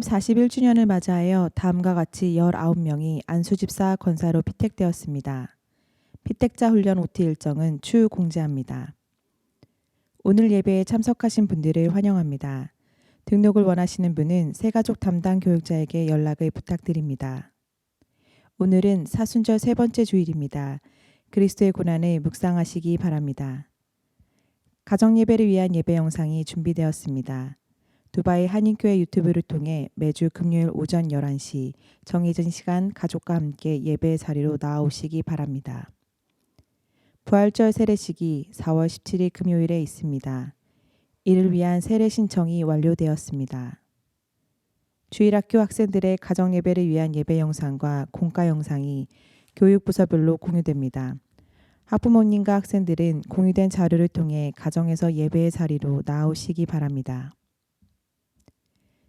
41주년을 맞이하여 다음과 같이 19명이 안수집사 권사로 피택되었습니다. 피택자 훈련 OT 일정은 추후 공지합니다. 오늘 예배에 참석하신 분들을 환영합니다. 등록을 원하시는 분은 새가족 담당 교육자에게 연락을 부탁드립니다. 오늘은 사순절 세 번째 주일입니다. 그리스도의 고난을 묵상하시기 바랍니다. 가정예배를 위한 예배 영상이 준비되었습니다. 두바이 한인교회 유튜브를 통해 매주 금요일 오전 11시 정해진 시간 가족과 함께 예배 자리로 나아오시기 바랍니다. 부활절 세례식이 4월 17일 금요일에 있습니다. 이를 위한 세례 신청이 완료되었습니다. 주일학교 학생들의 가정예배를 위한 예배 영상과 공과 영상이 교육부서별로 공유됩니다. 학부모님과 학생들은 공유된 자료를 통해 가정에서 예배의 자리로 나아오시기 바랍니다.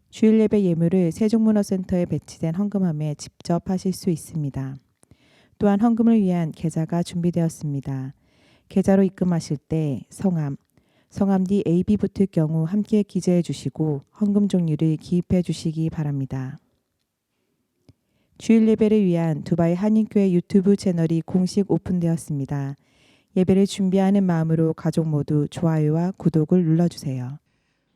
주일 예배 예물을 세종문화센터에 배치된 헌금함에 직접 하실 수 있습니다. 또한 헌금을 위한 계좌가 준비되었습니다. 계좌로 입금하실 때 성함 뒤 AB 붙을 경우 함께 기재해 주시고 헌금 종류를 기입해 주시기 바랍니다. 주일 예배를 위한 두바이 한인교회 유튜브 채널이 공식 오픈되었습니다. 예배를 준비하는 마음으로 가족 모두 좋아요와 구독을 눌러주세요.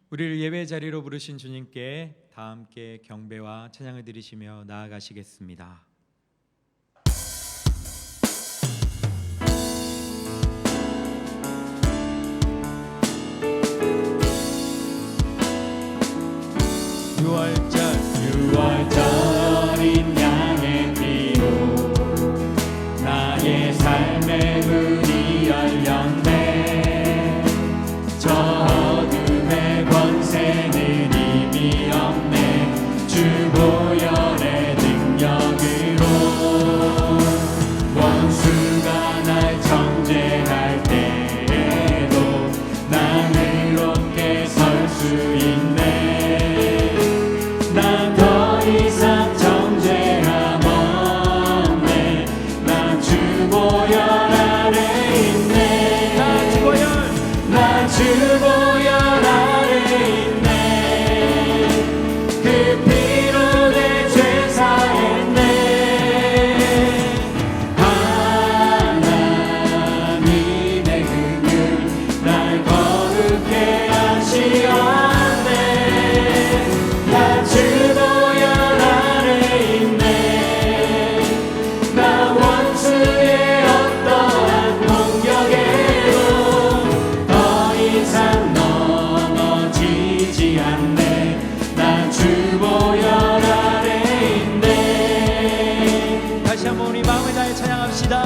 우리를 예배 자리로 부르신 주님께 다 함께 경배와 찬양을 드리시며 나아가시겠습니다. 유월절인 양의 피로 나의 삶의 문이 열렸네. 저 어둠의 권세는 이미 없네. 주 보혈의 능력으로 원수가 날 정죄할 때에도 난 의롭게 설 수 있네. 난 더 이상 정죄함 없네. 난 주 보혈 아래 있네. 난 주 보혈 아래 있네. 그 피로 내 죄 사했네. 하나님의 긍휼 날 거룩해 하시었네. 난 주 보혈 아래 있네. 나 원수의 어떠한 공격에도 더 이상 넘어지지 않네. 난 주 보혈 아래 있네. 다시 한번 우리 마음을 다해 찬양합시다.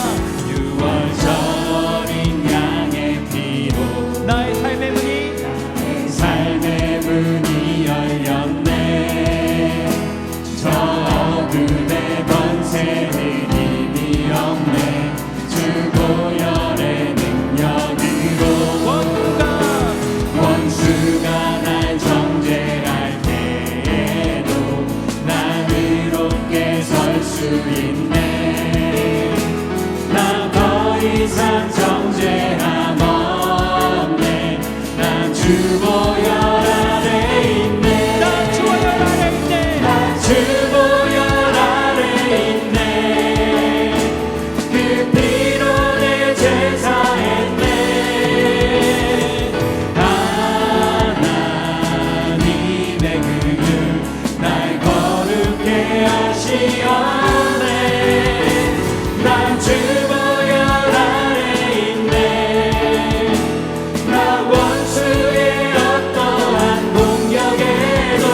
유월절인 양의 피로 나의 삶의 문이 삶의 문이 열렸네. 저 어둠의 권세는 이미 없네. 주 보혈의 능력으로 원수가 날 정죄할 때에도 난 의롭게 설 수 있네. 난 더 이상 정죄함 없네. 난 주 보혈 아래 있네. 난 주 보혈 아래 있네. 난 주 보혈 아래 있네. 그 피로 내 죄 사했네. 하나님의 긍휼 날 거룩해 하시었네. 난 주 보혈 아래 있네. 나 원수의 어떠한 공격에도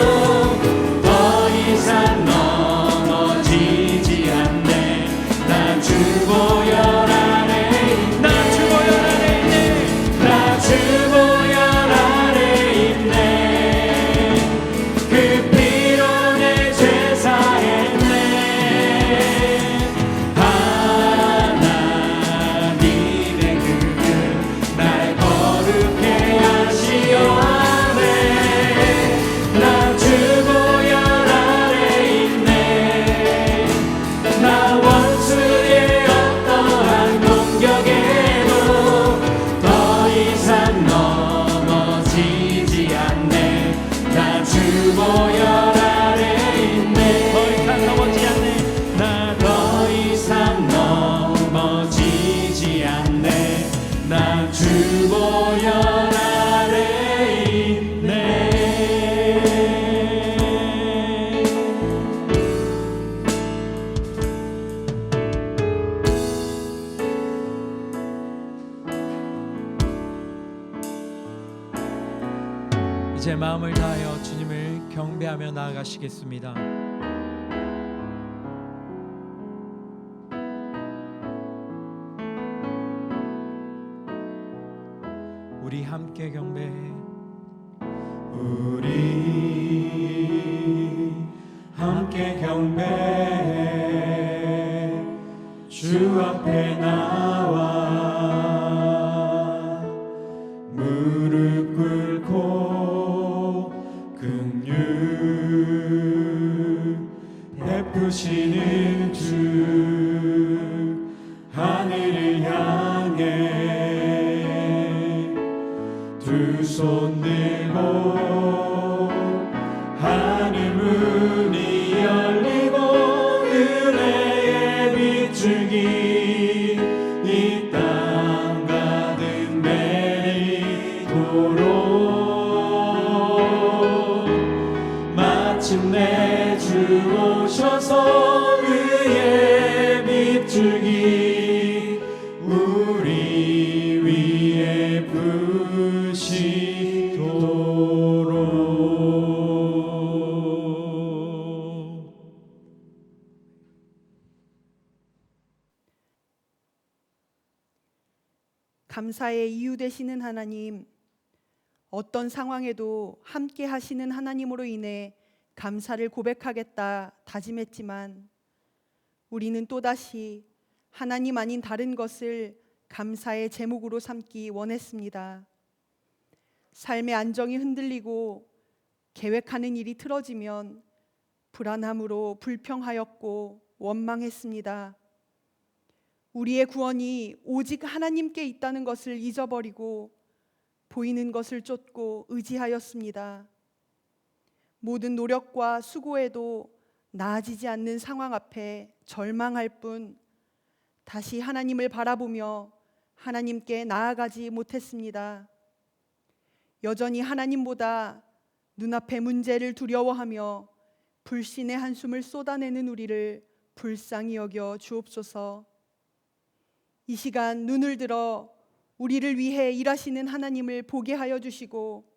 더 이상 넘어지지 않네. 난 주 보혈 아래 있네. 난 주 보혈 아래 있네. 난 주 보혈 아래 있네. 그 피로 내 죄 사했네. 마음을 다하여 주님을 경배하며 나아가시겠습니다. 우리 함께 경배해. 우리 함께 경배해. 주 앞에 나와 무릎 꿇고 긍휼 베푸시는 주 하늘을 향해 두 손 들고 하늘 문이 열리고 은혜의 빛줄기 이 땅 가득 내리도록 마침내 주 오셔서 그의 빛줄기 우리 위에 부시도록. 감사의 이유 되시는 하나님, 어떤 상황에도 함께 하시는 하나님으로 인해 감사를 고백하겠다 다짐했지만 우리는 또다시 하나님 아닌 다른 것을 감사의 제목으로 삼기 원했습니다. 삶의 안정이 흔들리고 계획하는 일이 틀어지면 불안함으로 불평하였고 원망했습니다. 우리의 구원이 오직 하나님께 있다는 것을 잊어버리고 보이는 것을 쫓고 의지하였습니다. 모든 노력과 수고에도 나아지지 않는 상황 앞에 절망할 뿐 다시 하나님을 바라보며 하나님께 나아가지 못했습니다. 여전히 하나님보다 눈앞의 문제를 두려워하며 불신의 한숨을 쏟아내는 우리를 불쌍히 여겨 주옵소서. 이 시간 눈을 들어 우리를 위해 일하시는 하나님을 보게 하여 주시고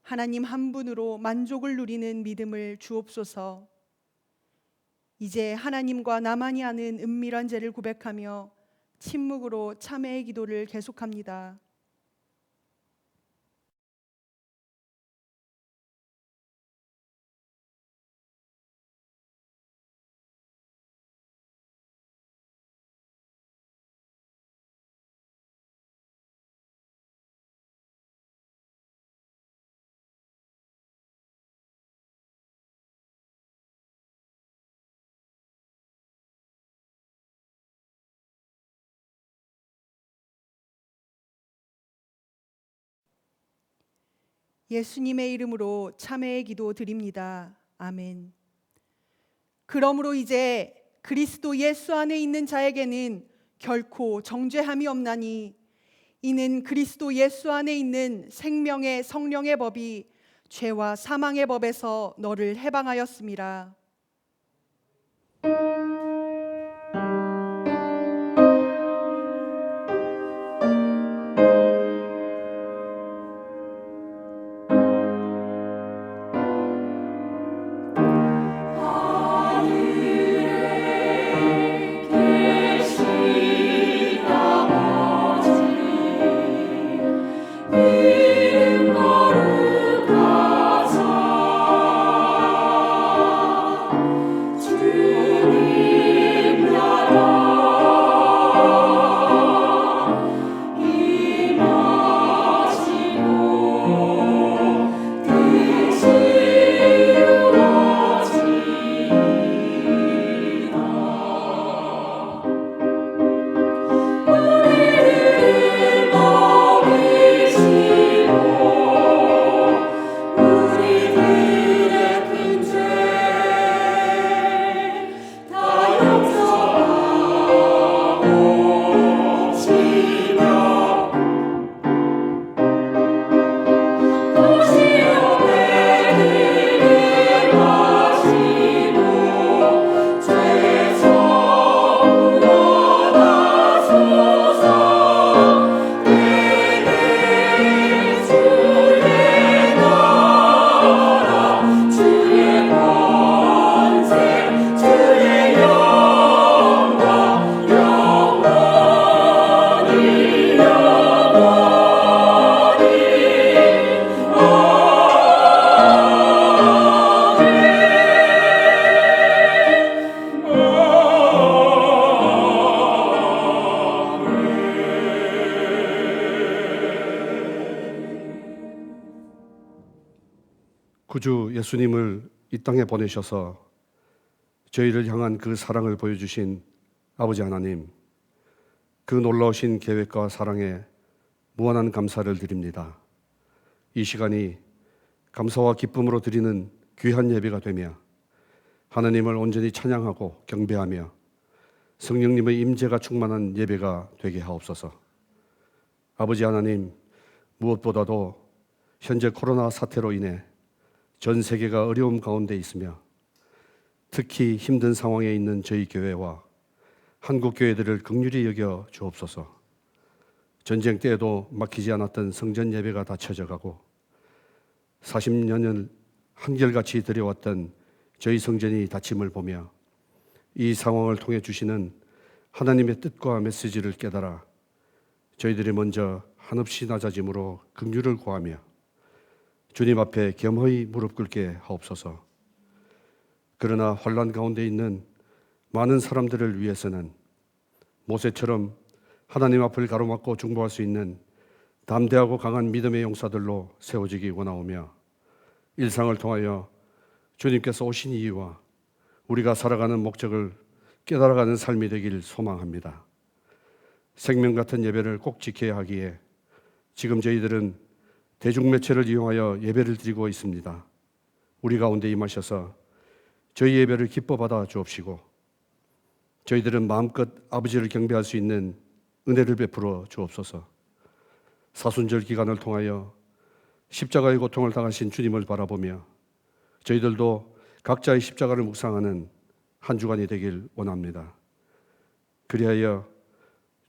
하나님 한 분으로 만족을 누리는 믿음을 주옵소서. 이제 하나님과 나만이 아는 은밀한 죄를 고백하며 침묵으로 참회의 기도를 계속합니다. 예수님의 이름으로 참회의 기도 드립니다. 아멘. 그러므로 이제 그리스도 예수 안에 있는 자에게는 결코 정죄함이 없나니 이는 그리스도 예수 안에 있는 생명의 성령의 법이 죄와 사망의 법에서 너를 해방하였음이라. 이름 거룩하사 구주 예수님을 이 땅에 보내셔서 저희를 향한 그 사랑을 보여주신 아버지 하나님, 그 놀라우신 계획과 사랑에 무한한 감사를 드립니다. 이 시간이 감사와 기쁨으로 드리는 귀한 예배가 되며 하나님을 온전히 찬양하고 경배하며 성령님의 임재가 충만한 예배가 되게 하옵소서. 아버지 하나님, 무엇보다도 현재 코로나 사태로 인해 전 세계가 어려움 가운데 있으며 특히 힘든 상황에 있는 저희 교회와 한국 교회들을 긍휼히 여겨 주옵소서. 전쟁 때에도 막히지 않았던 성전 예배가 닫혀져 가고 40년을 한결같이 드려왔던 저희 성전이 닫힘을 보며 이 상황을 통해 주시는 하나님의 뜻과 메시지를 깨달아 저희들이 먼저 한없이 낮아짐으로 긍휼을 구하며 주님 앞에 겸허히 무릎 꿇게 하옵소서. 그러나 환난 가운데 있는 많은 사람들을 위해서는 모세처럼 하나님 앞을 가로막고 중보할 수 있는 담대하고 강한 믿음의 용사들로 세워지기 원하오며 일상을 통하여 주님께서 오신 이유와 우리가 살아가는 목적을 깨달아가는 삶이 되길 소망합니다. 생명 같은 예배를 꼭 지켜야 하기에 지금 저희들은 대중매체를 이용하여 예배를 드리고 있습니다. 우리 가운데 임하셔서 저희 예배를 기뻐 받아 주옵시고 저희들은 마음껏 아버지를 경배할 수 있는 은혜를 베풀어 주옵소서. 사순절 기간을 통하여 십자가의 고통을 당하신 주님을 바라보며 저희들도 각자의 십자가를 묵상하는 한 주간이 되길 원합니다. 그리하여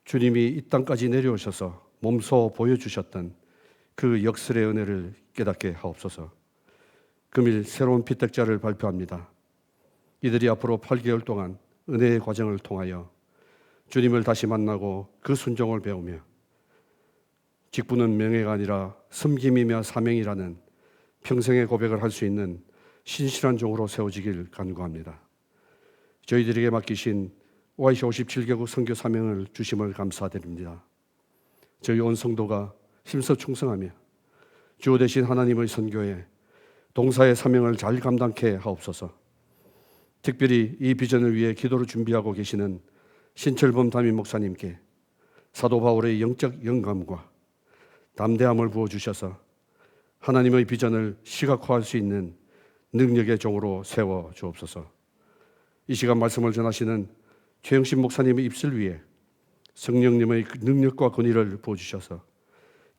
주님이 이 땅까지 내려오셔서 몸소 보여주셨던 그 역설의 은혜를 깨닫게 하옵소서. 금일 새로운 피택자를 발표합니다. 이들이 앞으로 8개월 동안 은혜의 과정을 통하여 주님을 다시 만나고 그 순종을 배우며 직분은 명예가 아니라 섬김이며 사명이라는 평생의 고백을 할 수 있는 신실한 종으로 세워지길 간구합니다. 저희들에게 맡기신 OIC 57개국 선교 사명을 주심을 감사드립니다. 저희 온 성도가 힘써 충성하며 주어 되신 하나님의 선교에 동사의 사명을 잘 감당케 하옵소서. 특별히 이 비전을 위해 기도를 준비하고 계시는 신철범 담임 목사님께 사도 바울의 영적 영감과 담대함을 부어주셔서 하나님의 비전을 시각화할 수 있는 능력의 종으로 세워 주옵소서. 이 시간 말씀을 전하시는 최영신 목사님의 입술 위에 성령님의 능력과 권위를 부어주셔서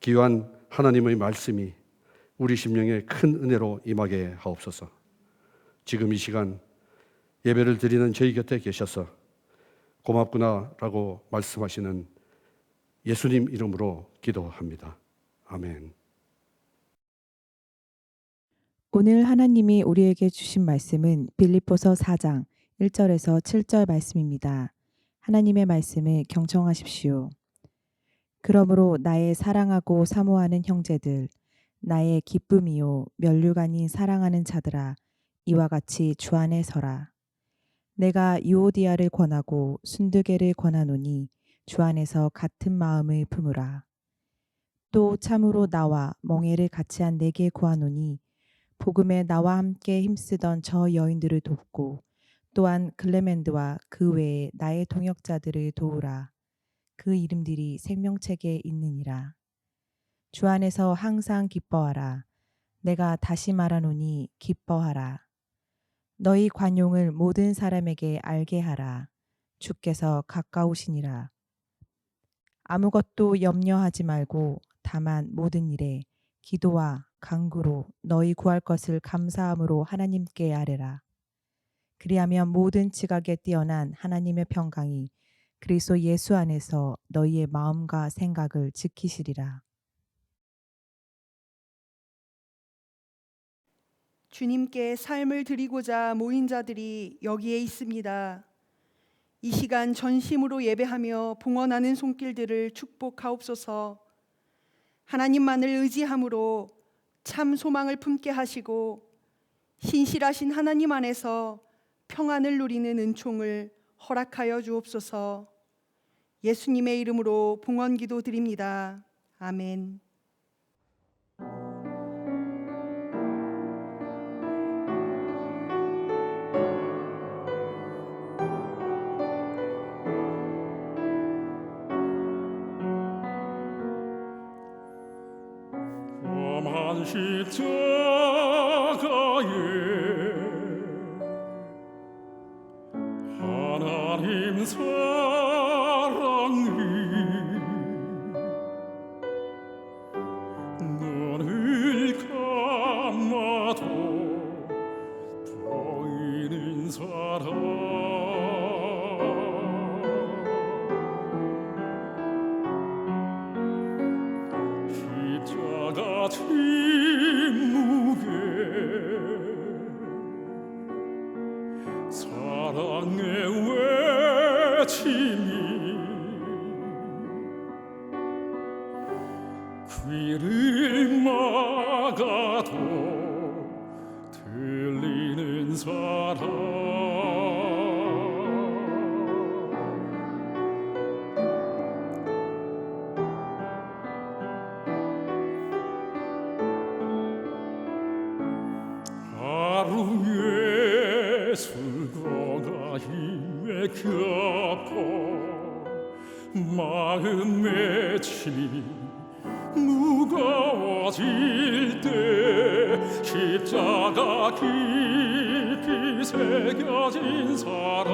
귀한 하나님의 말씀이 우리 심령에 큰 은혜로 임하게 하옵소서. 지금 이 시간 예배를 드리는 저희 곁에 계셔서 고맙구나라고 말씀하시는 예수님 이름으로 기도합니다. 아멘. 오늘 하나님이 우리에게 주신 말씀은 빌립보서 4장 1절에서 7절 말씀입니다. 하나님의 말씀을 경청하십시오. 그러므로 나의 사랑하고 사모하는 형제들, 나의 기쁨이요 면류관이 사랑하는 자들아, 이와 같이 주 안에 서라. 내가 유오디아를 권하고 순두개를 권하노니 주 안에서 같은 마음을 품으라. 또 참으로 나와 멍에를 같이 한 내게 구하노니 복음에 나와 함께 힘쓰던 저 여인들을 돕고 또한 글레멘드와 그 외에 나의 동역자들을 도우라. 그 이름들이 생명책에 있느니라. 주 안에서 항상 기뻐하라. 내가 다시 말하노니 기뻐하라. 너희 관용을 모든 사람에게 알게 하라. 주께서 가까우시니라. 아무것도 염려하지 말고 다만 모든 일에 기도와 간구로 너희 구할 것을 감사함으로 하나님께 아뢰라. 그리하면 모든 지각에 뛰어난 하나님의 평강이 그리스도 예수 안에서 너희의 마음과 생각을 지키시리라. 주님께 삶을 드리고자 모인 자들이 여기에 있습니다. 이 시간 전심으로 예배하며 봉헌하는 손길들을 축복하옵소서. 하나님만을 의지함으로 참 소망을 품게 하시고 신실하신 하나님 안에서 평안을 누리는 은총을 허락하여 주옵소서. 예수님의 이름으로 봉헌 기도 드립니다. 아멘. 십자가에 하나님 사랑이 눈을 감아도 보이는 사랑 십자가 침묵에 사랑의 외침이 귀를 막아도 들리는 사랑 하루의 술거가 힘에 겹고 마음의 짐이 무거워질 때 십자가 깊이 새겨진 사랑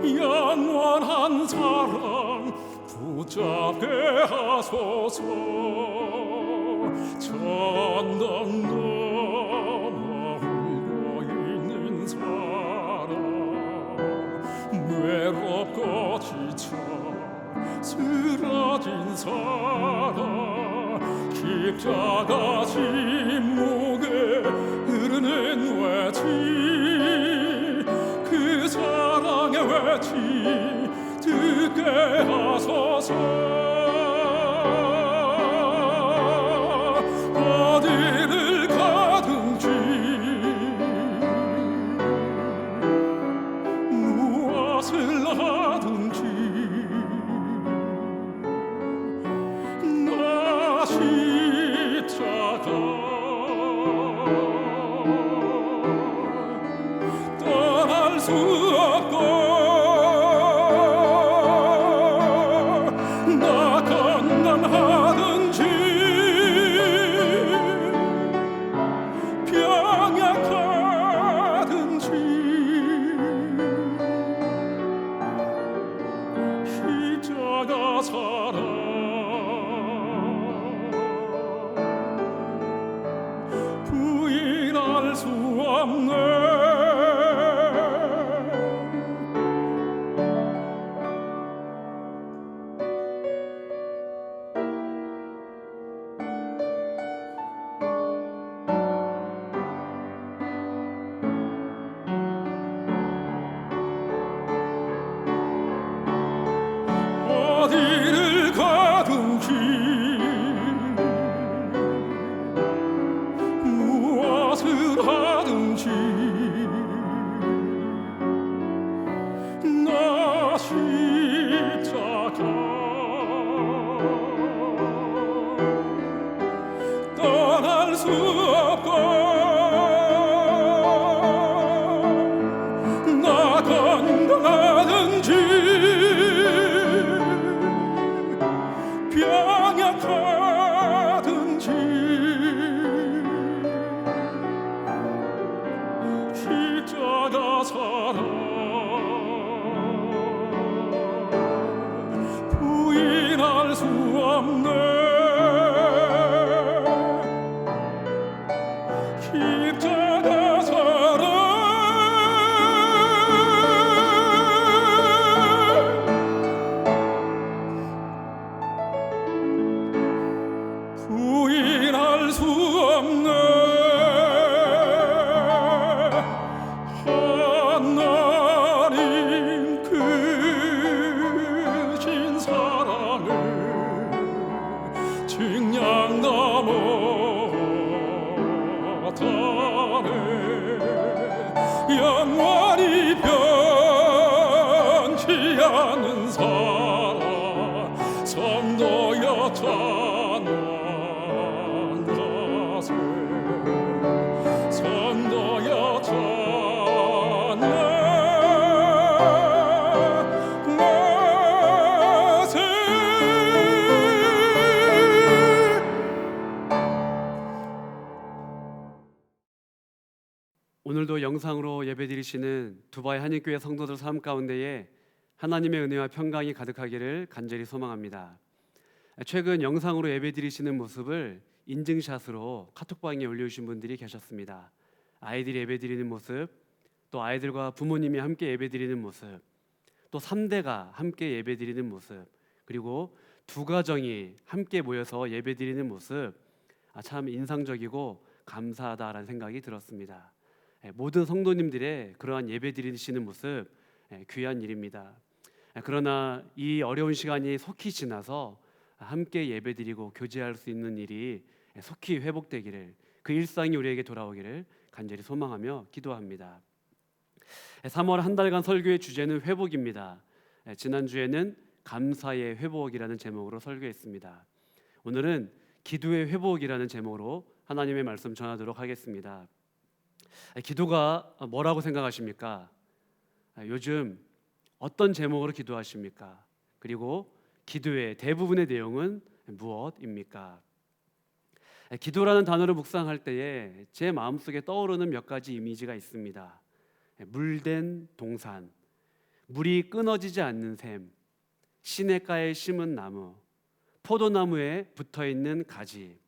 영원한 사랑 붙잡게 하소서 천당 넘어 울고 있는 사랑 외롭고 지쳐 쓰러진 사랑 십자가 침묵에 흐르는 외침 그 사랑의 외침 듣게 하소서 어디를 가든지 무엇을 하든지 나 십자가 떠날 수 없고 나 건강하든지 병약하든지 십자가 사랑 부인할 수 없네 어디를 가든지 무엇을 하든지 나 십자가 떠날 수 없고 나 건강하든지 병약하든지 십자가 사랑 부인할 수 없네 십자가 사랑 부인할 수 없네 하나님 크신 사랑을 증량 넘어 다네 영원히 변치 않는 사랑 성도였잖아 선도였잖아 오늘도 영상으로 예배드리시는 두바이 한인교회 성도들 삶 가운데에 하나님의 은혜와 평강이 가득하기를 간절히 소망합니다. 최근 영상으로 예배드리시는 모습을 인증샷으로 카톡방에 올려주신 분들이 계셨습니다. 아이들이 예배드리는 모습, 또 아이들과 부모님이 함께 예배드리는 모습, 또 3대가 함께 예배드리는 모습, 그리고 두 가정이 함께 모여서 예배드리는 모습, 참 인상적이고 감사하다라는 생각이 들었습니다. 모든 성도님들의 그러한 예배드리시는 모습 귀한 일입니다. 그러나 이 어려운 시간이 속히 지나서 함께 예배드리고 교제할 수 있는 일이 속히 회복되기를, 그 일상이 우리에게 돌아오기를 간절히 소망하며 기도합니다. 3월 한 달간 설교의 주제는 회복입니다. 지난주에는 감사의 회복이라는 제목으로 설교했습니다. 오늘은 기도의 회복이라는 제목으로 하나님의 말씀 전하도록 하겠습니다. 기도가 뭐라고 생각하십니까? 요즘 어떤 제목으로 기도하십니까? 그리고 기도의 대부분의 내용은 무엇입니까? 기도라는 단어를 묵상할 때에 제 마음속에 떠오르는 몇 가지 이미지가 있습니다. 물된 동산, 물이 끊어지지 않는 샘, 시냇가에 심은 나무, 포도나무에 붙어있는 가지,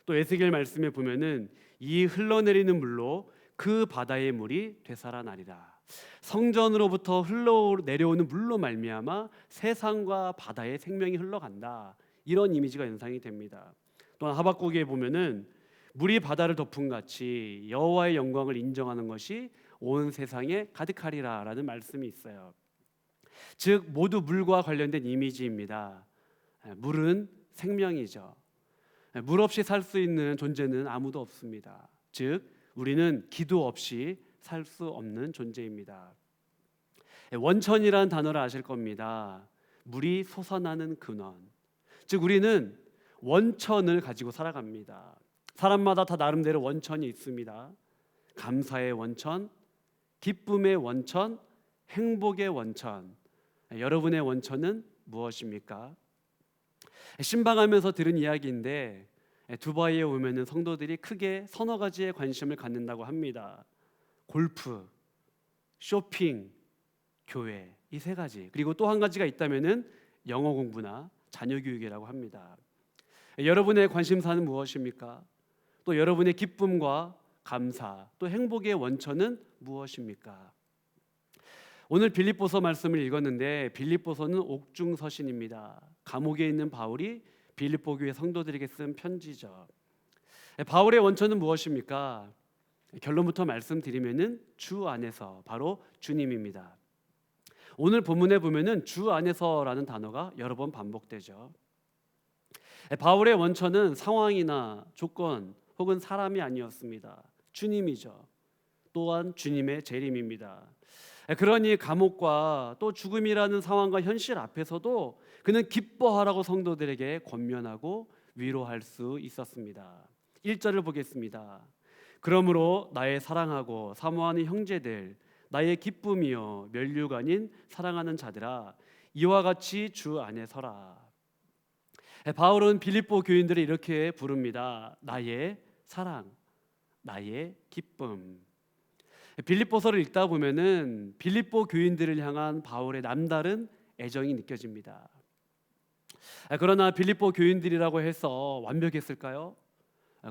또 에스겔 말씀에 보면은 이 흘러내리는 물로 그 바다의 물이 되살아나리라. 성전으로부터 흘러내려오는 물로 말미암아 세상과 바다의 생명이 흘러간다. 이런 이미지가 연상이 됩니다. 또한 하박국에 보면은 물이 바다를 덮은 같이 여호와의 영광을 인정하는 것이 온 세상에 가득하리라라는 말씀이 있어요. 즉 모두 물과 관련된 이미지입니다. 물은 생명이죠. 물 없이 살 수 있는 존재는 아무도 없습니다. 즉 우리는 기도 없이 살 수 없는 존재입니다. 원천이라는 단어를 아실 겁니다. 물이 솟아나는 근원. 즉 우리는 원천을 가지고 살아갑니다. 사람마다 다 나름대로 원천이 있습니다. 감사의 원천, 기쁨의 원천, 행복의 원천. 여러분의 원천은 무엇입니까? 신방하면서 들은 이야기인데 두바이에 오면은 성도들이 크게 서너 가지에 관심을 갖는다고 합니다. 골프, 쇼핑, 교회, 이 세 가지. 그리고 또 한 가지가 있다면은 영어 공부나 자녀 교육이라고 합니다. 여러분의 관심사는 무엇입니까? 또 여러분의 기쁨과 감사, 또 행복의 원천은 무엇입니까? 오늘 빌립보서 말씀을 읽었는데 빌립보서는 옥중서신입니다. 감옥에 있는 바울이 빌립보 교회 성도들에게 쓴 편지죠. 바울의 원천은 무엇입니까? 결론부터 말씀드리면은 주 안에서, 바로 주님입니다. 오늘 본문에 보면은 주 안에서라는 단어가 여러 번 반복되죠. 바울의 원천은 상황이나 조건 혹은 사람이 아니었습니다. 주님이죠. 또한 주님의 재림입니다. 그러니 감옥과 또 죽음이라는 상황과 현실 앞에서도 그는 기뻐하라고 성도들에게 권면하고 위로할 수 있었습니다. 1절을 보겠습니다. 그러므로 나의 사랑하고 사모하는 형제들, 나의 기쁨이요 면류가 아닌 사랑하는 자들아, 이와 같이 주 안에 서라. 바울은 빌립보 교인들을 이렇게 부릅니다. 나의 사랑, 나의 기쁨. 빌립보서를 읽다 보면은 빌립보 교인들을 향한 바울의 남다른 애정이 느껴집니다. 그러나 빌립보 교인들이라고 해서 완벽했을까요?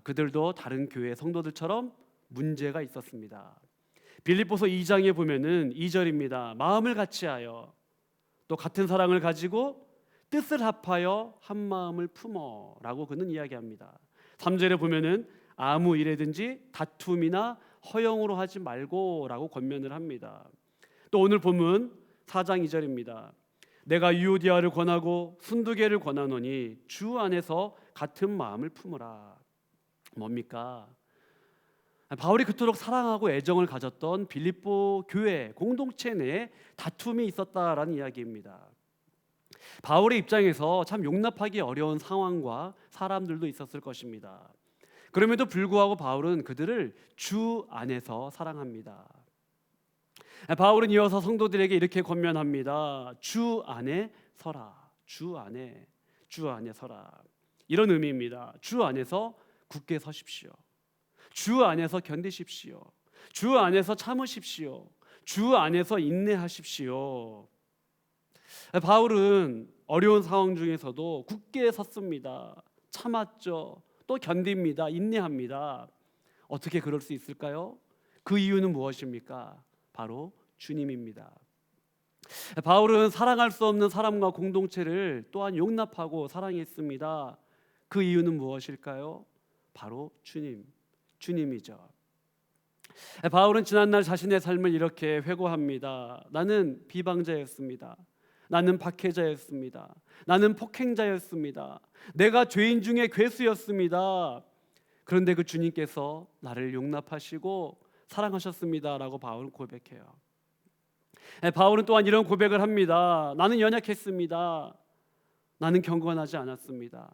그들도 다른 교회 성도들처럼 문제가 있었습니다. 빌립보서 2장에 보면은 2절입니다. 마음을 같이하여 또 같은 사랑을 가지고 뜻을 합하여 한 마음을 품어라고 그는 이야기합니다. 3절에 보면은 아무 일에든지 다툼이나 허영으로 하지 말고라고 권면을 합니다. 또 오늘 본문 4장 2절입니다. 내가 유오디아를 권하고 순두개를 권하노니 주 안에서 같은 마음을 품으라. 뭡니까? 바울이 그토록 사랑하고 애정을 가졌던 빌립보 교회 공동체 내에 다툼이 있었다라는 이야기입니다. 바울의 입장에서 참 용납하기 어려운 상황과 사람들도 있었을 것입니다. 그럼에도 불구하고 바울은 그들을 주 안에서 사랑합니다. 바울은 이어서 성도들에게 이렇게 권면합니다. 주 안에 서라. 주 안에 서라. 이런 의미입니다. 주 안에서 굳게 서십시오. 주 안에서 견디십시오. 주 안에서 참으십시오. 주 안에서 인내하십시오. 바울은 어려운 상황 중에서도 굳게 섰습니다. 참았죠. 또 견딥니다. 인내합니다. 어떻게 그럴 수 있을까요? 그 이유는 무엇입니까? 바로 주님입니다. 바울은 사랑할 수 없는 사람과 공동체를 또한 용납하고 사랑했습니다. 그 이유는 무엇일까요? 바로 주님이죠. 바울은 지난날 자신의 삶을 이렇게 회고합니다. 나는 비방자였습니다. 나는 박해자였습니다. 나는 폭행자였습니다. 내가 죄인 중에 괴수였습니다. 그런데 그 주님께서 나를 용납하시고 사랑하셨습니다라고 바울은 고백해요. 바울은 또한 이런 고백을 합니다. 나는 연약했습니다. 나는 경건하지 않았습니다.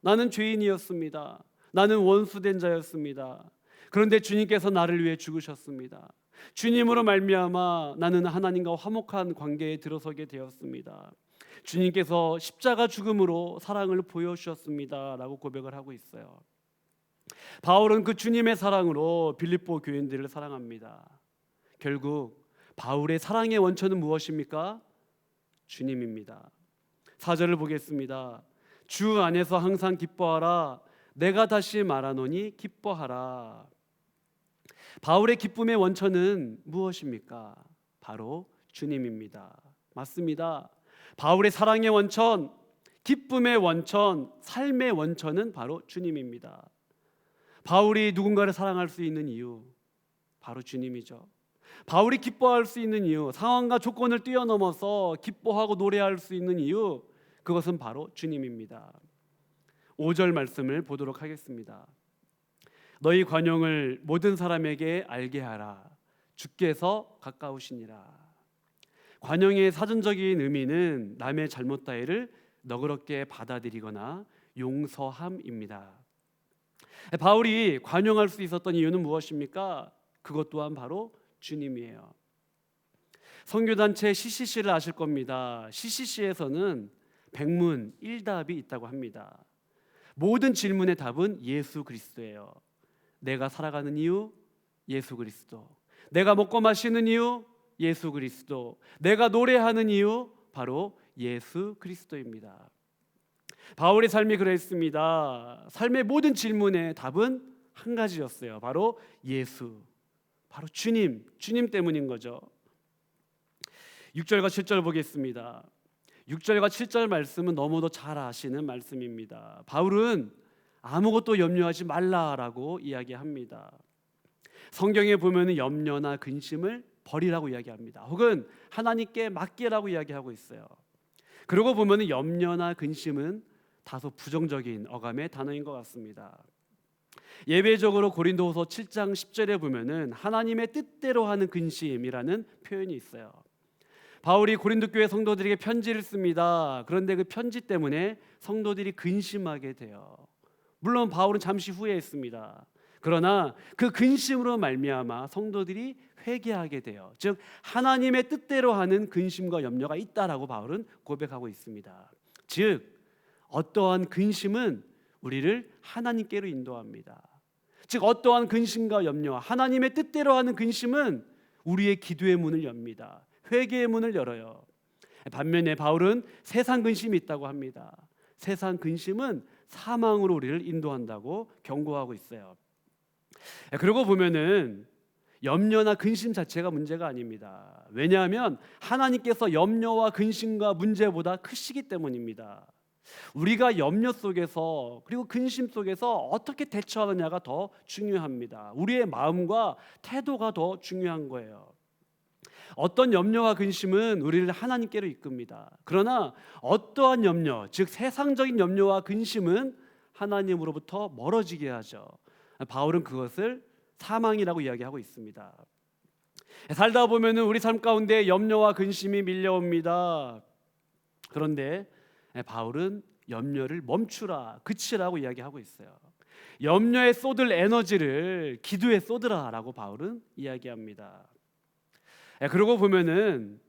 나는 죄인이었습니다. 나는 원수된 자였습니다. 그런데 주님께서 나를 위해 죽으셨습니다. 주님으로 말미암아 나는 하나님과 화목한 관계에 들어서게 되었습니다. 주님께서 십자가 죽음으로 사랑을 보여주셨습니다라고 고백을 하고 있어요. 바울은 그 주님의 사랑으로 빌립보 교인들을 사랑합니다. 결국 바울의 사랑의 원천은 무엇입니까? 주님입니다. 4절을 보겠습니다. 주 안에서 항상 기뻐하라. 내가 다시 말하노니 기뻐하라. 바울의 기쁨의 원천은 무엇입니까? 바로 주님입니다. 맞습니다. 바울의 사랑의 원천, 기쁨의 원천, 삶의 원천은 바로 주님입니다. 바울이 누군가를 사랑할 수 있는 이유, 바로 주님이죠. 바울이 기뻐할 수 있는 이유, 상황과 조건을 뛰어넘어서 기뻐하고 노래할 수 있는 이유, 그것은 바로 주님입니다. 5절 말씀을 보도록 하겠습니다. 너희 관용을 모든 사람에게 알게 하라. 주께서 가까우시니라. 관용의 사전적인 의미는 남의 잘못 다해를 너그럽게 받아들이거나 용서함입니다. 바울이 관용할 수 있었던 이유는 무엇입니까? 그것 또한 바로 주님이에요. 선교단체 CCC를 아실 겁니다. CCC에서는 백문 1답이 있다고 합니다. 모든 질문의 답은 예수 그리스도예요. 내가 살아가는 이유, 예수 그리스도. 내가 먹고 마시는 이유, 예수 그리스도. 내가 노래하는 이유, 바로 예수 그리스도입니다. 바울의 삶이 그랬습니다. 삶의 모든 질문의 답은 한 가지였어요. 바로 예수, 바로 주님 때문인 거죠. 6절과 7절 보겠습니다. 6절과 7절 말씀은 너무도 잘 아시는 말씀입니다. 바울은 아무것도 염려하지 말라라고 이야기합니다. 성경에 보면은 염려나 근심을 버리라고 이야기합니다. 혹은 하나님께 맡기라고 이야기하고 있어요. 그러고 보면은 염려나 근심은 다소 부정적인 어감의 단어인 것 같습니다. 예배적으로 고린도후서 7장 10절에 보면은 하나님의 뜻대로 하는 근심이라는 표현이 있어요. 바울이 고린도 교회 성도들에게 편지를 씁니다. 그런데 그 편지 때문에 성도들이 근심하게 돼요. 물론 바울은 잠시 후회했습니다. 그러나 그 근심으로 말미암아 성도들이 회개하게 돼요. 즉 하나님의 뜻대로 하는 근심과 염려가 있다라고 바울은 고백하고 있습니다. 즉 어떠한 근심은 우리를 하나님께로 인도합니다. 즉 어떠한 근심과 염려, 하나님의 뜻대로 하는 근심은 우리의 기도의 문을 엽니다. 회개의 문을 열어요. 반면에 바울은 세상 근심이 있다고 합니다. 세상 근심은 사망으로 우리를 인도한다고 경고하고 있어요. 그러고 보면은 염려나 근심 자체가 문제가 아닙니다. 왜냐하면 하나님께서 염려와 근심과 문제보다 크시기 때문입니다. 우리가 염려 속에서 그리고 근심 속에서 어떻게 대처하느냐가 더 중요합니다. 우리의 마음과 태도가 더 중요한 거예요. 어떤 염려와 근심은 우리를 하나님께로 이끕니다. 그러나 어떠한 염려, 즉 세상적인 염려와 근심은 하나님으로부터 멀어지게 하죠. 바울은 그것을 사망이라고 이야기하고 있습니다. 살다 보면은 우리 삶 가운데 염려와 근심이 밀려옵니다. 그런데 바울은 염려를 멈추라, 그치라고 이야기하고 있어요. 염려에 쏟을 에너지를 기도에 쏟으라라고 바울은 이야기합니다. 그러고 보면은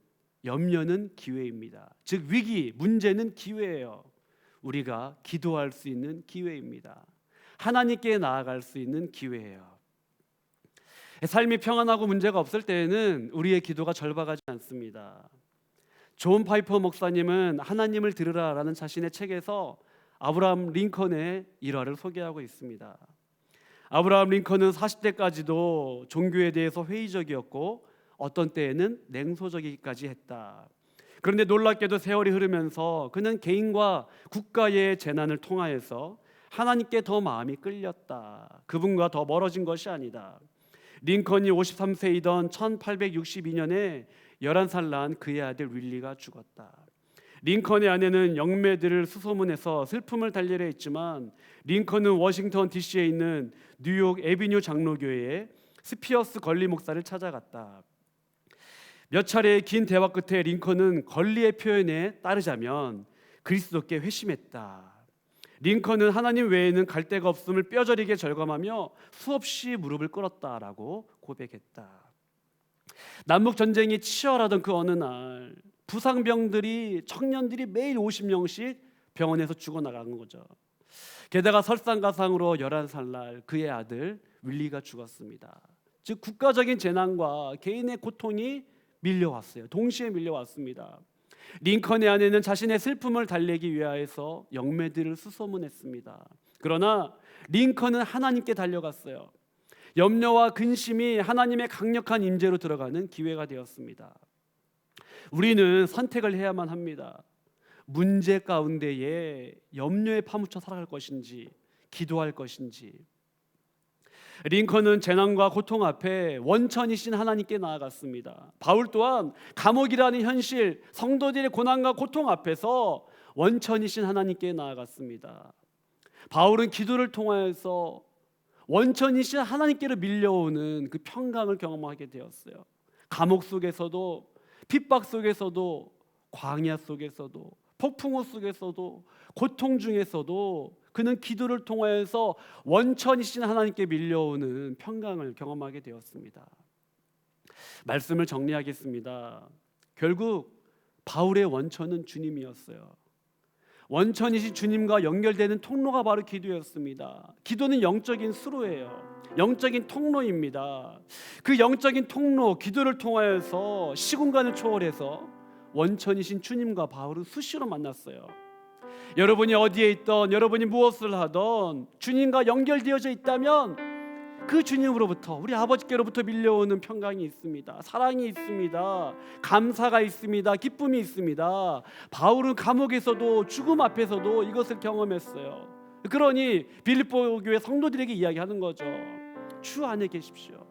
염려는 기회입니다. 즉 위기, 문제는 기회예요. 우리가 기도할 수 있는 기회입니다. 하나님께 나아갈 수 있는 기회예요. 삶이 평안하고 문제가 없을 때에는 우리의 기도가 절박하지 않습니다. 존 파이퍼 목사님은 하나님을 들으라라는 자신의 책에서 아브라함 링컨의 일화를 소개하고 있습니다. 아브라함 링컨은 40대까지도 종교에 대해서 회의적이었고 어떤 때에는 냉소적이기까지 했다. 그런데 놀랍게도 세월이 흐르면서 그는 개인과 국가의 재난을 통하여서 하나님께 더 마음이 끌렸다. 그분과 더 멀어진 것이 아니다. 링컨이 53세이던 1862년에 11살 난 그의 아들 윌리가 죽었다. 링컨의 아내는 영매들을 수소문해서 슬픔을 달래려 했지만 링컨은 워싱턴 DC에 있는 뉴욕 애비뉴 장로교회에 스피어스 걸리 목사를 찾아갔다. 몇 차례의 긴 대화 끝에 링컨은 걸리의 표현에 따르자면 그리스도께 회심했다. 링컨은 하나님 외에는 갈 데가 없음을 뼈저리게 절감하며 수없이 무릎을 꿇었다라고 고백했다. 남북 전쟁이 치열하던 그 어느 날 부상병들이 청년들이 매일 50명씩 병원에서 죽어나가는 거죠. 게다가 설상가상으로 11살 날 그의 아들 윌리가 죽었습니다. 즉 국가적인 재난과 개인의 고통이 밀려왔어요. 동시에 밀려왔습니다. 링컨의 아내는 자신의 슬픔을 달래기 위하여서 영매들을 수소문했습니다. 그러나 링컨은 하나님께 달려갔어요. 염려와 근심이 하나님의 강력한 임재로 들어가는 기회가 되었습니다. 우리는 선택을 해야만 합니다. 문제 가운데에 염려에 파묻혀 살아갈 것인지 기도할 것인지. 링컨은 재난과 고통 앞에 원천이신 하나님께 나아갔습니다. 바울 또한 감옥이라는 현실, 성도들의 고난과 고통 앞에서 원천이신 하나님께 나아갔습니다. 바울은 기도를 통하여서 원천이신 하나님께로 밀려오는 그 평강을 경험하게 되었어요. 감옥 속에서도, 핍박 속에서도, 광야 속에서도, 폭풍우 속에서도, 고통 중에서도 그는 기도를 통하여서 원천이신 하나님께 밀려오는 평강을 경험하게 되었습니다. 말씀을 정리하겠습니다. 결국 바울의 원천은 주님이었어요. 원천이신 주님과 연결되는 통로가 바로 기도였습니다. 기도는 영적인 수로예요. 영적인 통로입니다. 그 영적인 통로, 기도를 통하여서 시공간을 초월해서 원천이신 주님과 바울은 수시로 만났어요. 여러분이 어디에 있던, 여러분이 무엇을 하던 주님과 연결되어져 있다면 그 주님으로부터, 우리 아버지께로부터 밀려오는 평강이 있습니다. 사랑이 있습니다. 감사가 있습니다. 기쁨이 있습니다. 바울은 감옥에서도 죽음 앞에서도 이것을 경험했어요. 그러니 빌립보 교회 성도들에게 이야기하는 거죠. 주 안에 계십시오.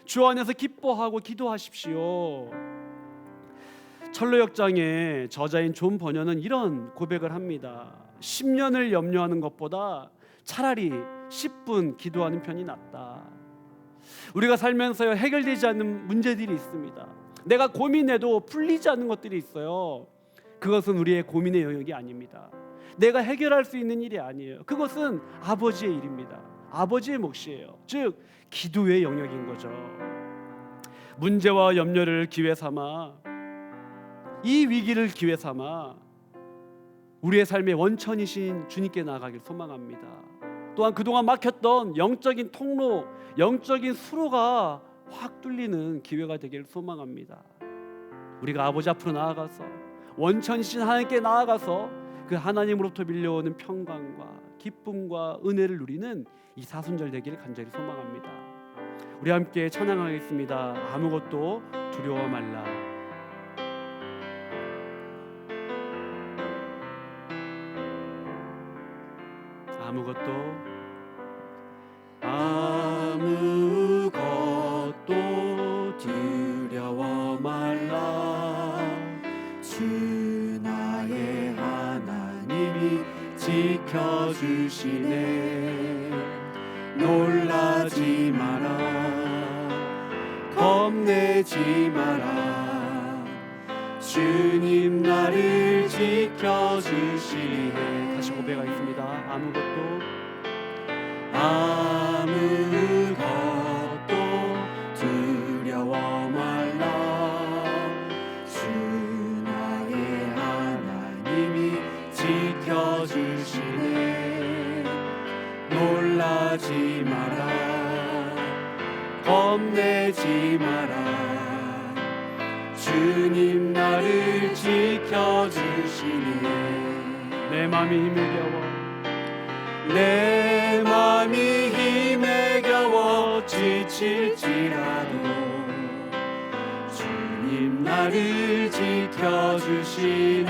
주 안에서 기뻐하고 기도하십시오. 철로역장의 저자인 존 버녀는 이런 고백을 합니다. 10년을 염려하는 것보다 차라리 10분 기도하는 편이 낫다. 우리가 살면서 해결되지 않는 문제들이 있습니다. 내가 고민해도 풀리지 않는 것들이 있어요. 그것은 우리의 고민의 영역이 아닙니다. 내가 해결할 수 있는 일이 아니에요. 그것은 아버지의 일입니다. 아버지의 몫이에요. 즉 기도의 영역인 거죠. 문제와 염려를 기회 삼아, 이 위기를 기회 삼아 우리의 삶의 원천이신 주님께 나아가길 소망합니다. 또한 그동안 막혔던 영적인 통로, 영적인 수로가 확 뚫리는 기회가 되기를 소망합니다. 우리가 아버지 앞으로 나아가서 원천이신 하나님께 나아가서 그 하나님으로부터 밀려오는 평강과 기쁨과 은혜를 누리는 이 사순절 되기를 간절히 소망합니다. 우리 함께 찬양하겠습니다. 아무것도 두려워 말라. 아무것도 두려워 말라. 주 나의 하나님이 지켜주시네. 놀라지 마라. 겁내지 마라. 주님 나를 지켜주시네. 다시 고백하겠습니다. 아무것도 두려워 말라. 주 나의 하나님이 지켜주시네. 놀라지 마라. 겁내지 마라. 주님 나를 지켜주시니 내 맘이 힘에 겨워 내 맘이 힘에 겨워 지칠지라도 주님 나를 지켜주시네.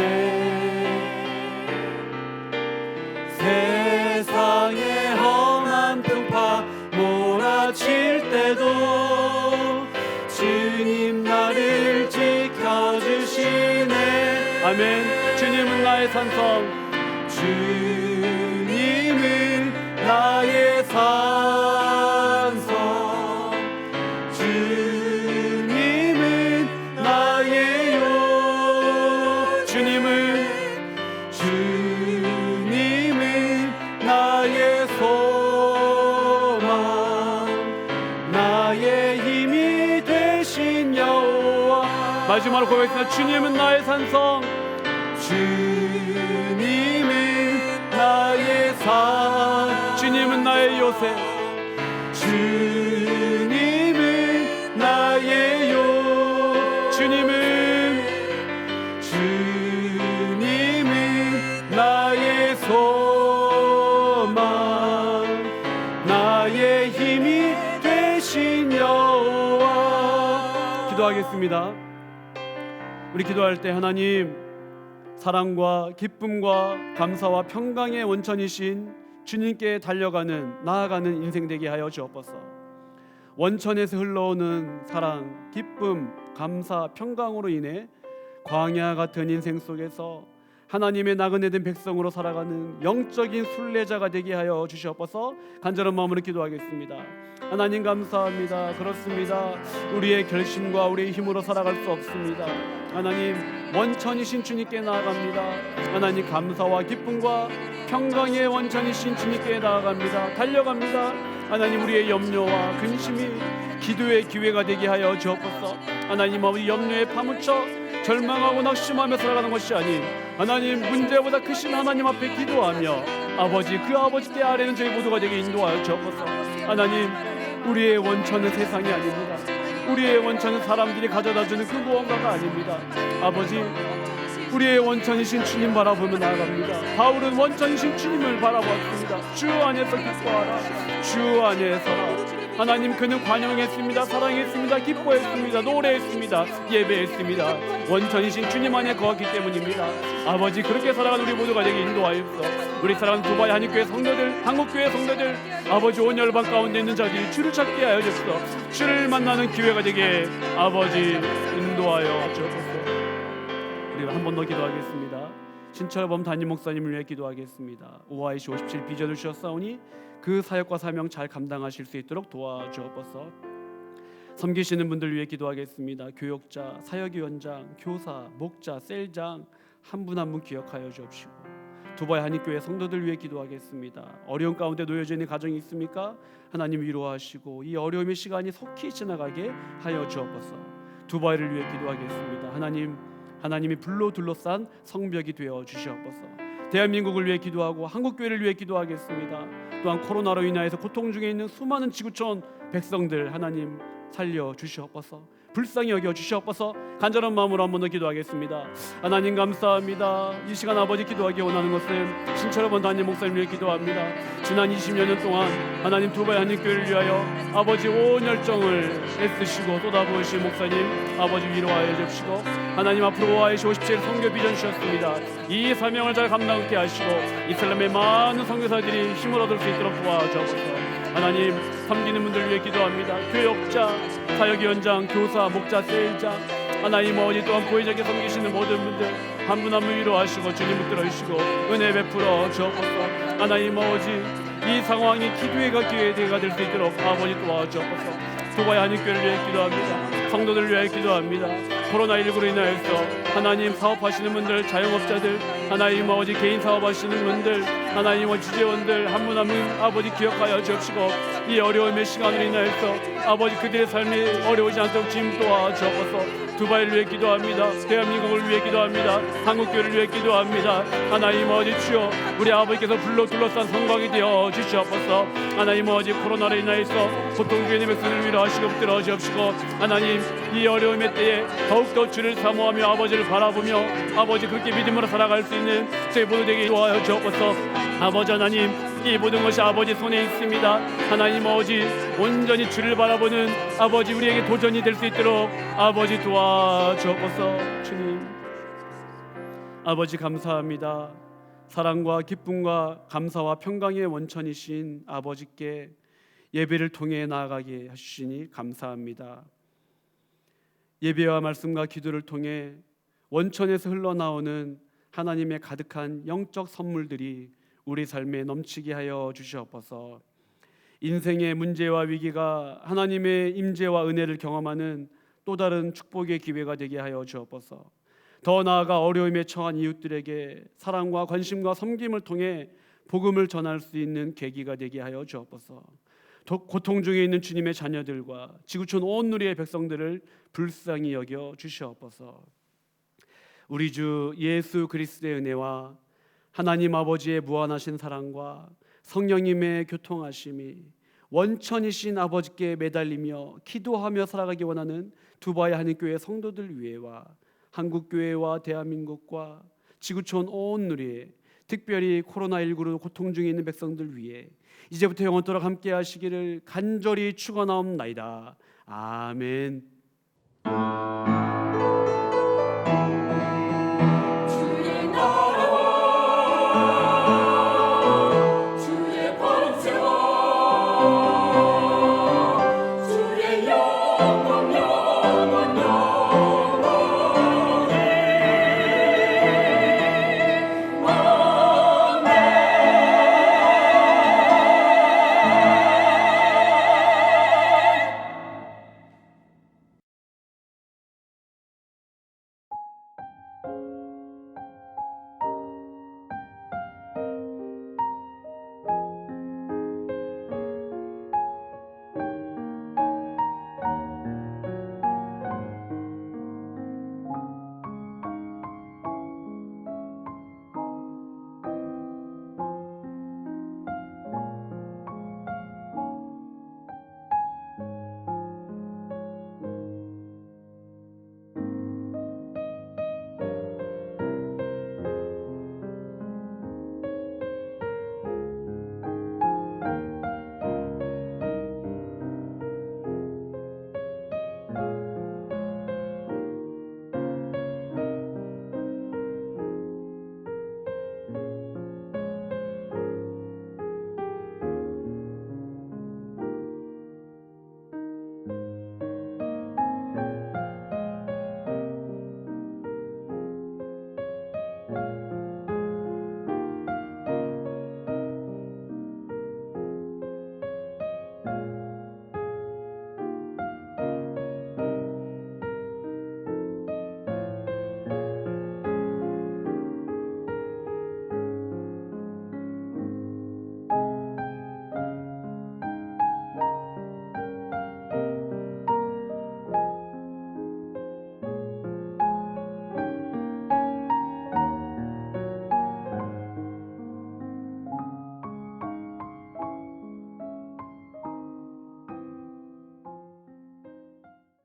세상의 험한 풍파 몰아칠 때도 주님 나를 지켜주시네. 아멘. 주님은 나의 산성, 주님은 나의 산성, 주님은 나의 요, 주님은 나의 소망, 나의 힘이 되신 여호와. 마지막으로 고백했습니다. 주님은 나의 산성, 주님은 나의 산, 주님은 나의 요새, 주님은 나의 요, 주님은 나의 소망, 나의 힘이 되신 여호와. 기도하겠습니다. 우리 기도할 때 하나님, 사랑과 기쁨과 감사와 평강의 원천이신 주님께 달려가는 나아가는 인생 되게 하여 주옵소서. 원천에서 흘러오는 사랑, 기쁨, 감사, 평강으로 인해 광야 같은 인생 속에서 하나님의 나그네 된 백성으로 살아가는 영적인 순례자가 되게 하여 주시옵소서. 간절한 마음으로 기도하겠습니다. 하나님 감사합니다. 그렇습니다. 우리의 결심과 우리의 힘으로 살아갈 수 없습니다. 하나님 원천이신 주님께 나아갑니다. 하나님 감사와 기쁨과 평강의 원천이신 주님께 나아갑니다. 달려갑니다. 하나님 우리의 염려와 근심이 기도의 기회가 되게 하여 주옵소서. 하나님 아버지 염려에 파묻혀 절망하고 낙심하며 살아가는 것이 아닌 하나님 문제보다 크신 하나님 앞에 기도하며 아버지 그 아버지께 아뢰는 저희 모두가 되게 인도하여 주옵소서. 하나님 우리의 원천은 세상이 아닙니다. 우리의 원천은 사람들이 가져다주는 그 무언가가 아닙니다. 아버지 우리의 원천이신 주님 바라보며 나아갑니다. 바울은 원천이신 주님을 바라보았습니다. 주 안에서 기뻐하라. 주 안에서 하나님 그는 관용했습니다. 사랑했습니다. 기뻐했습니다. 노래했습니다. 예배했습니다. 원천이신 주님 안에 거했기 때문입니다. 아버지 그렇게 살아가는 우리 모두가 되게 인도하옵소서. 우리 사랑하는 두바이 한인교회 성도들, 한국교회 성도들, 아버지 온 열방 가운데 있는 자들이 주를 찾게 하여 주옵소서. 주를 만나는 기회가 되게 아버지 인도하여 주옵소서. 우리 한 번 더 기도하겠습니다. 신철범 담임 목사님을 위해 기도하겠습니다. OIC 57 비전을 주셨사오니 그 사역과 사명 잘 감당하실 수 있도록 도와주옵소서. 섬기시는 분들 위해 기도하겠습니다. 교역자, 사역위원장, 교사, 목자, 셀장 한 분 한 분 기억하여 주옵시고 두바이 한인교회 성도들 위해 기도하겠습니다. 어려운 가운데 놓여져 있는 가정이 있습니까? 하나님 위로하시고 이 어려움의 시간이 속히 지나가게 하여 주옵소서. 두바이를 위해 기도하겠습니다. 하나님이 불로 둘러싼 성벽이 되어 주시옵소서. 대한민국을 위해 기도하고 한국교회를 위해 기도하겠습니다. 또한 코로나로 인하여서 고통 중에 있는 수많은 지구촌 백성들 하나님 살려 주시옵소서. 불쌍히 여겨 주시옵소서. 간절한 마음으로 한 번 더 기도하겠습니다. 하나님 감사합니다. 이 시간 아버지 기도하기 원하는 것은 신철범 담임 목사님 위해 기도합니다. 지난 20여 년 동안 하나님 두바이 한인교회를 위하여 아버지 온 열정을 애쓰시고 쏟아부으신 목사님 아버지 위로하여 주시고 하나님 앞으로 OIC 57 선교 비전 주셨습니다. 이 사명을 잘 감당하게 하시고 이슬람의 많은 선교사들이 힘을 얻을 수 있도록 도와주옵소서. 하나님 섬기는 분들 위해 기도합니다. 교역자, 사역위원장, 교사, 목자, 세일장 하나님 아버지 또한 보혜자께 섬기시는 모든 분들 한 분 한 분 위로하시고 주님 붙들어 주시고 은혜 베풀어 주옵소서. 하나님 아버지 이 상황이 기도의 기회가 될 수 있도록 아버지 도와주옵소서. 두바이 한인교회를 위해 기도합니다. 성도들 위해 기도합니다. 코로나19로 인하여서 하나님 사업하시는 분들, 자영업자들, 하나님 아버지 개인 사업하시는 분들, 하나님 지재원들 한 분 한 분 아버지 기억하여 주옵시고 이 어려움의 시간으로 인하여서 아버지 그들의 삶이 어려우지 않도록 주님 도와주옵소서. 두바이를 위해 기도합니다. 대한민국을 위해 기도합니다. 한국교회를 위해 기도합니다. 하나님 아버지 주여, 우리 아버지께서 불러 둘러싼 성곽이 되어 주시옵소서. 하나님 아버지 코로나로 인하여서 고통 중에 있는 백성을 위로하시고 붙들어 주옵시고, 하나님 이 어려움의 때에 더욱더 주를 사모하며 아버지를 바라보며 아버지 그렇게 믿음으로 살아갈 수 있는 저희 모두 되게 도와여 주옵소서. 아버지 하나님, 이 모든 것이 아버지 손에 있습니다. 하나님 아버지 온전히 주를 바라보는 아버지 우리에게 도전이 될 수 있도록 아버지 도와주옵소서. 주님 아버지 감사합니다. 사랑과 기쁨과 감사와 평강의 원천이신 아버지께 예배를 통해 나아가게 하시니 감사합니다. 예배와 말씀과 기도를 통해 원천에서 흘러나오는 하나님의 가득한 영적 선물들이 우리 삶에 넘치게 하여 주시옵소서. 인생의 문제와 위기가 하나님의 임재와 은혜를 경험하는 또 다른 축복의 기회가 되게 하여 주옵소서. 더 나아가 어려움에 처한 이웃들에게 사랑과 관심과 섬김을 통해 복음을 전할 수 있는 계기가 되게 하여 주옵소서. 고통 중에 있는 주님의 자녀들과 지구촌 온 누리의 백성들을 불쌍히 여겨 주시옵소서. 우리 주 예수 그리스도의 은혜와 하나님 아버지의 무한하신 사랑과 성령님의 교통하심이 원천이신 아버지께 매달리며 기도하며 살아가기 원하는 두바이 한인교회 성도들 위해와 한국교회와 대한민국과 지구촌 온 누리에, 특별히 코로나19로 고통 중에 있는 백성들 위해 이제부터 영원토록 함께 하시기를 간절히 축원하옵나이다. 아멘.